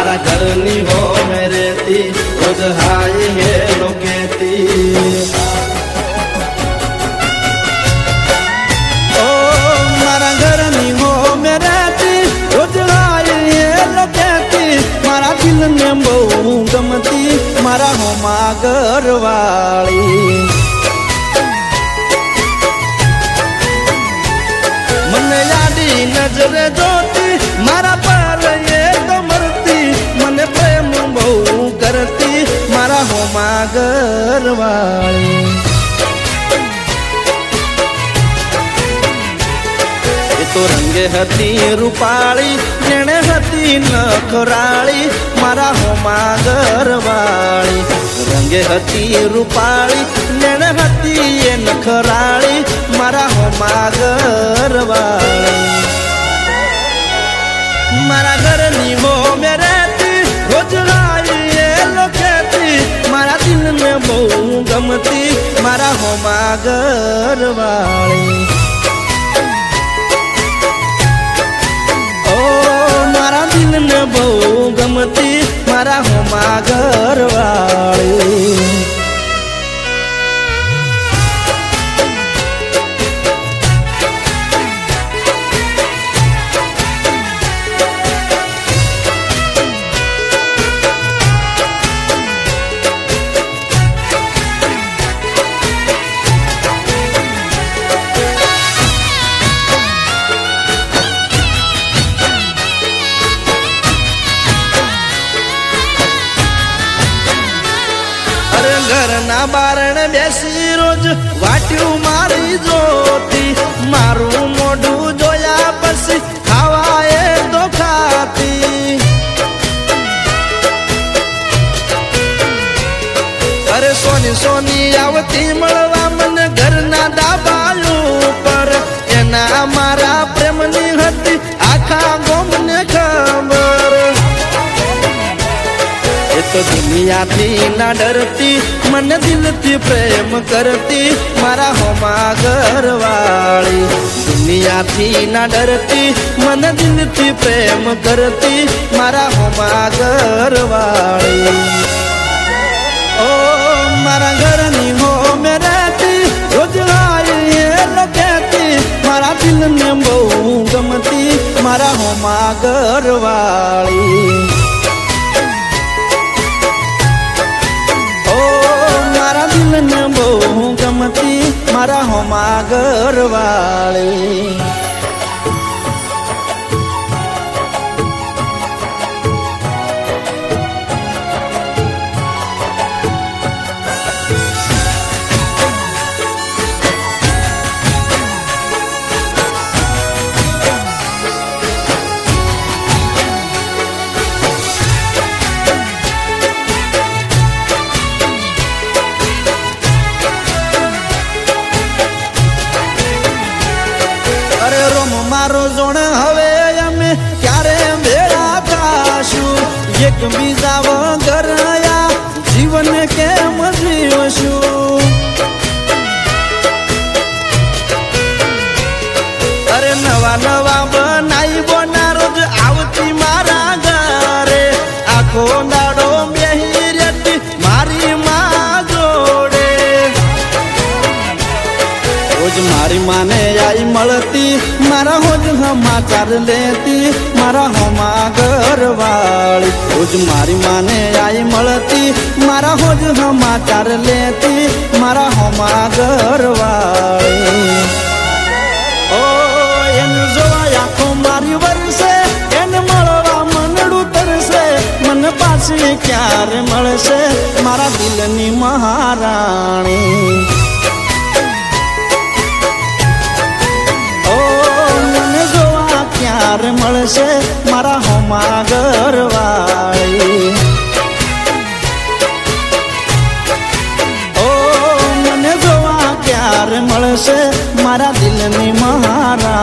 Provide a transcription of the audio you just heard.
मारा घरनी हो मेरे ती रोज हाय हे लोकेती ओ मारा घरनी हो मेरे ती रोज हाय हे लोकेती मारा दिल ने बहु गमती मारा हो मागरवाली मन यादी नजर जोती मारा पर ये મને પ્રેમ બહુ કરતી મારા હો માગરવાળી એ તો રંગે હતી રૂપાળી જેણે હતી નખરાળી મારા હો માગરવાળી રંગે હતી રૂપાળી જેણે હતી એ નખરાળી મારા હો માગરવાળી મારા ઘરની હો મેરે રોજ લાઈએ લોકેતી મારા દિલ ને બહુ ગમતી મારા હો માગરવાળી ઓ મારા દિલ ને બહુ ગમતી મારા હો માગરવાળી ઘરના બારણ બેસી રોજ વાટ્યું મારી જોતી મારું મોઢું જોયા પછી ખાવા એ તો ખાતી અરે સોની સોની આવતી મળવા મને ઘરના ડાબાયું પર એના મારા પ્રેમની હતી આખા ગોમને ખબર તો દુનિયાથી ના ડરતી મને દિલથી પ્રેમ કરતી મારા હો માગરવાળી દુનિયાથી ના ડરતી મને દિલથી પ્રેમ કરતી મારા હો માગરવાળી ઓ મારા ઘરની હો મેરેતી રોજ લાઈએ લોકેતી મારા દિલને બહુ ગમતી મારા હો માગરવાળી ને બહુ ગમતી મારા હો માગરવાળી મારો જોણ હવે અમે ક્યારે ભેળા થાશું એક બીજા વગર જીવન કેમ જીવશું અરે નવા નવા બનાવી બોના રોજ આવતી મારા ઘરે આખો દાડો બેહી રહેતી મારી માં જોડે રોજ મારી માને આઈ મળતી મારા હોજ સમાચાર લેતી મારા હો માગરવાળી રોજ મારી માને આઈ મળતી મારા હોજ સમાચાર લેતી મારા હો માગરવાળી ઓ એને જોવા આખો મારી વરસે એને મળવા મનડું તરસે મને પાછી ક્યારે મળશે મારા દિલની મહારાણી ઓ મળશે મારા હોમા ઘરવાળી. ઓ મને જોવા ક્યારે મળશે મારા દિલની મહારાણી.